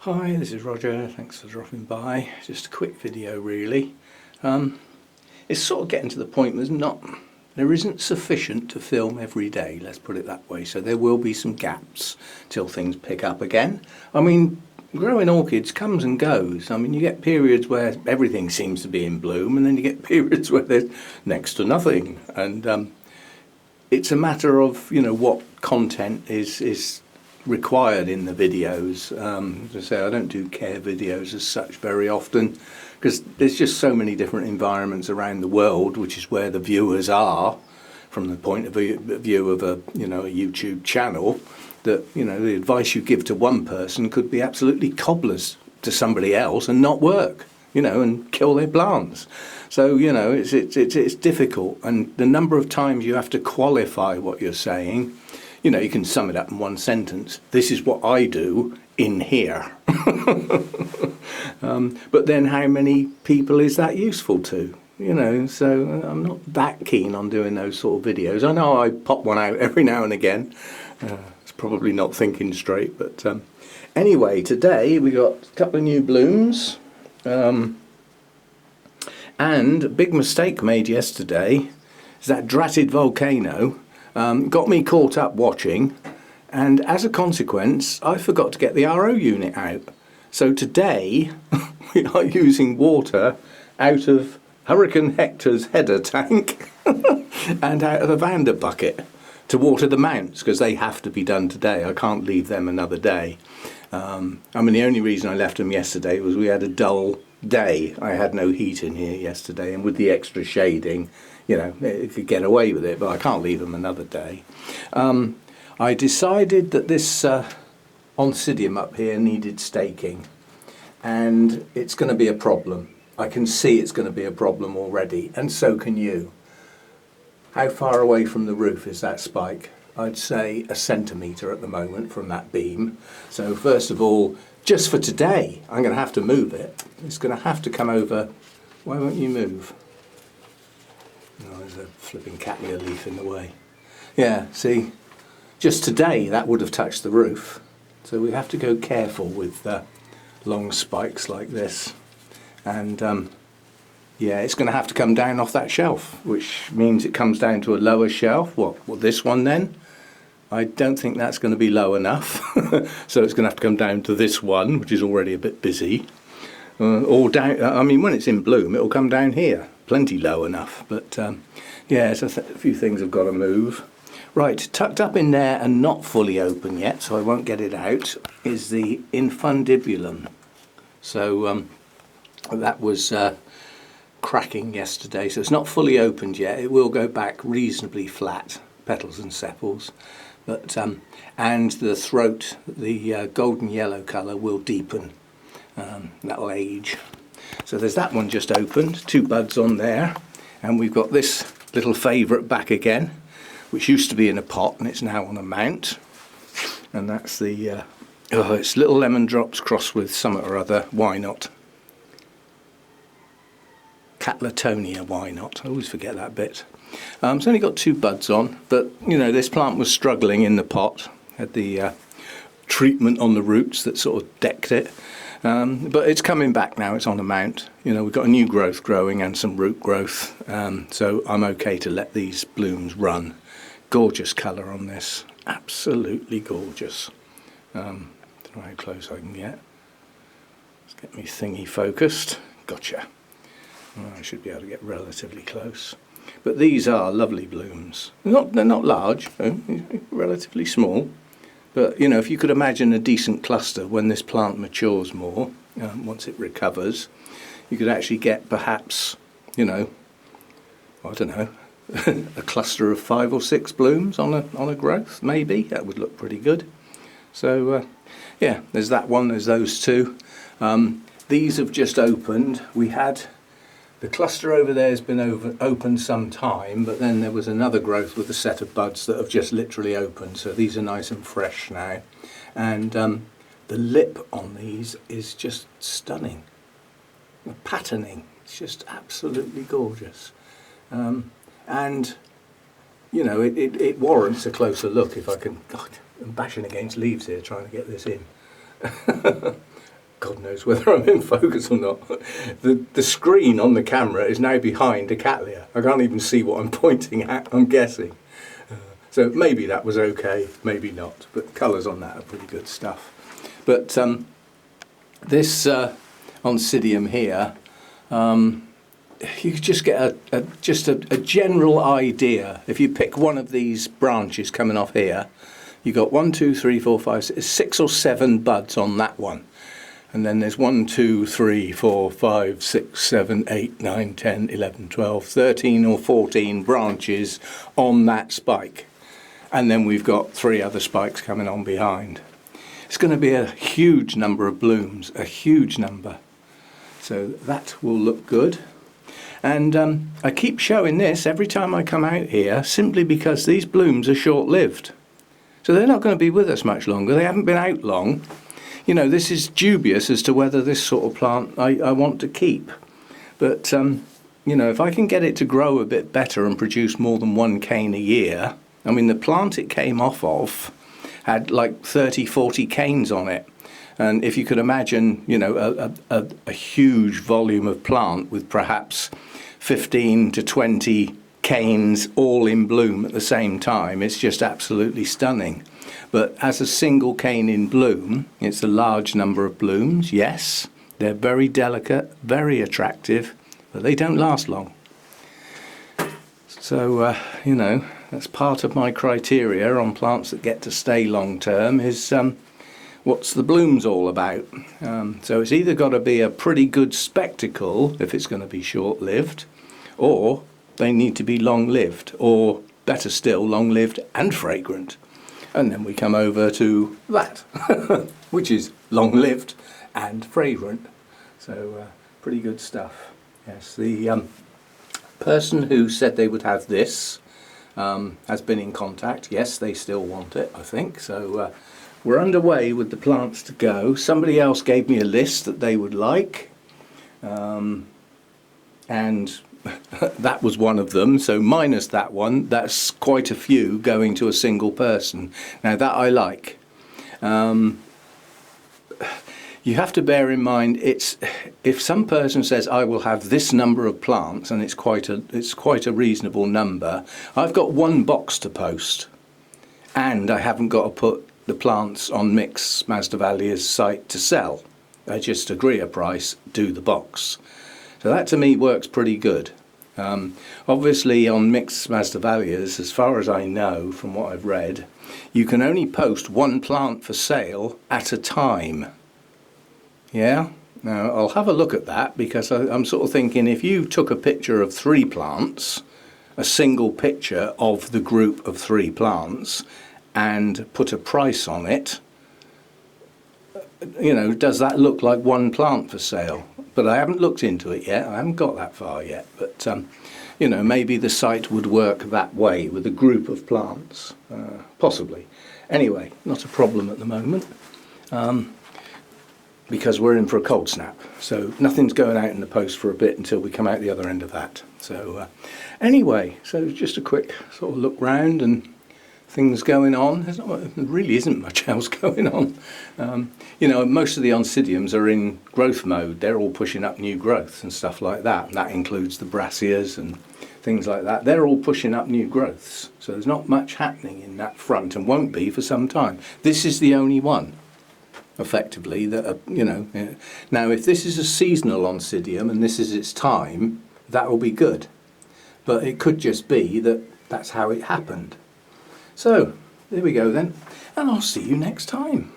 Hi, this is Roger. Thanks for dropping by. Just a quick video, really. It's sort of getting to the point there isn't sufficient to film every day, let's put it that way. So there will be some gaps till things pick up again. I mean, growing orchids comes and goes. I mean, you get periods where everything seems to be in bloom, and then you get periods where there's next to nothing. And it's a matter of, what content is required in the videos. As I say, I don't do care videos as such very often because there's just so many different environments around the world, which is where the viewers are from the point of view of a YouTube channel, that the advice you give to one person could be absolutely cobblers to somebody else and not work, and kill their plants. So it's difficult, and the number of times you have to qualify what you're saying. You can sum it up in one sentence. This is what I do in here. But then how many people is that useful to? So I'm not that keen on doing those sort of videos. I know I pop one out every now and again. It's probably not thinking straight. But anyway, today we got a couple of new blooms. And a big mistake made yesterday is that dratted volcano. Got me caught up watching, and as a consequence I forgot to get the RO unit out. So today we are using water out of Hurricane Hector's header tank and out of a Vander bucket to water the mounts, because they have to be done today. I can't leave them another day. The only reason I left them yesterday was we had a dull day. I had no heat in here yesterday, and with the extra shading, it could get away with it, but I can't leave them another day. I decided that this Oncidium up here needed staking, and it's going to be a problem. I can see it's going to be a problem already, and so can you. How far away from the roof is that spike? I'd say 1 centimetre at the moment from that beam. So first of all, just for today, I'm going to have to move it. It's going to have to come over. Why won't you move? Oh, there's a flipping cattleya leaf in the way. Yeah, see, just today that would have touched the roof. So we have to go careful with long spikes like this. And yeah, it's going to have to come down off that shelf, which means it comes down to a lower shelf. What, this one then? I don't think that's going to be low enough. So it's going to have to come down to this one, which is already a bit busy. Or down, when it's in bloom, it'll come down here. Plenty low enough, but yeah, so a few things have got to move. Right, tucked up in there and not fully open yet, so I won't get it out, is the infundibulum. So that was cracking yesterday, so it's not fully opened yet. It will go back reasonably flat, petals and sepals, but and the throat, the golden yellow colour, will deepen. That'll age. So there's that one just opened, 2 buds on there, and we've got this little favourite back again, which used to be in a pot and it's now on a mount, and that's the it's little lemon drops crossed with something or other. Why not? Catletonia, why not? I always forget that bit. It's only got 2 buds on, but this plant was struggling in the pot, had the treatment on the roots that sort of decked it. But it's coming back now, it's on a mount. We've got a new growth growing and some root growth, so I'm okay to let these blooms run. Gorgeous colour on this, absolutely gorgeous. Don't know how close I can get. Let's get me thingy focused. Gotcha. Well, I should be able to get relatively close. But these are lovely blooms. They're not large, relatively small. But if you could imagine a decent cluster when this plant matures more, once it recovers, you could actually get perhaps, I don't know, a cluster of 5 or 6 blooms on a growth, maybe. That would look pretty good. So yeah, there's that one, there's those 2. These have just opened. We had the cluster over there has been open some time, but then there was another growth with a set of buds that have just literally opened, so these are nice and fresh now. And the lip on these is just stunning. The patterning, it's just absolutely gorgeous. And it warrants a closer look if I can. God, I'm bashing against leaves here trying to get this in. God knows whether I'm in focus or not. The screen on the camera is now behind a cattleya. I can't even see what I'm pointing at, I'm guessing. So maybe that was okay, maybe not. But the colours on that are pretty good stuff. But this Oncidium here, you could just get a general idea. If you pick one of these branches coming off here, you've got 1, 2, 3, 4, 5, 6 or 7 buds on that one. And then there's 1, 2, 3, 4, 5, 6, 7, 8, 9, 10, 11, 12, 13 or 14 branches on that spike. And then we've got 3 other spikes coming on behind. It's going to be a huge number of blooms, a huge number. So that will look good. And I keep showing this every time I come out here, simply because these blooms are short-lived. So they're not going to be with us much longer. They haven't been out long. You know, this is dubious as to whether this sort of plant I want to keep. But, you know, if I can get it to grow a bit better and produce more than 1 cane a year, I mean, the plant it came off of had like 30, 40 canes on it. And if you could imagine, you know, a huge volume of plant with perhaps 15 to 20 canes all in bloom at the same time, it's just absolutely stunning. But as a single cane in bloom, it's a large number of blooms, yes. They're very delicate, very attractive, but they don't last long. So, you know, that's part of my criteria on plants that get to stay long term is what's the blooms all about. So it's either got to be a pretty good spectacle if it's going to be short-lived, or they need to be long-lived, or better still, long-lived and fragrant. And then we come over to that, which is long-lived and fragrant. So pretty good stuff. Yes, the person who said they would have this has been in contact. Yes, they still want it, I think. So we're underway with the plants to go. Somebody else gave me a list that they would like. And that was one of them, so minus that one, that's quite a few going to a single person. Now that I like. You have to bear in mind, it's if some person says I will have this number of plants, and it's quite a reasonable number. I've got 1 box to post, and I haven't got to put the plants on Mix Masdevallia's site to sell. I just agree a price, do the box. So that to me works pretty good. Obviously on Mix Masdevallia's, as far as I know from what I've read, you can only post 1 plant for sale at a time. Yeah, now I'll have a look at that, because I'm sort of thinking if you took a picture of 3 plants, a single picture of the group of 3 plants, and put a price on it, you know, does that look like 1 plant for sale? But I haven't looked into it yet, I haven't got that far yet, but you know, maybe the site would work that way with a group of plants, possibly. Anyway, not a problem at the moment, because we're in for a cold snap, so nothing's going out in the post for a bit until we come out the other end of that. So anyway, so just a quick sort of look round and things going on. There really isn't much else going on. You know, most of the Oncidiums are in growth mode. They're all pushing up new growths and stuff like that. And that includes the Brassias and things like that. They're all pushing up new growths. So there's not much happening in that front, and won't be for some time. This is the only one, effectively, that, you know. Now, if this is a seasonal Oncidium and this is its time, that will be good. But it could just be that that's how it happened. So, there we go then, and I'll see you next time.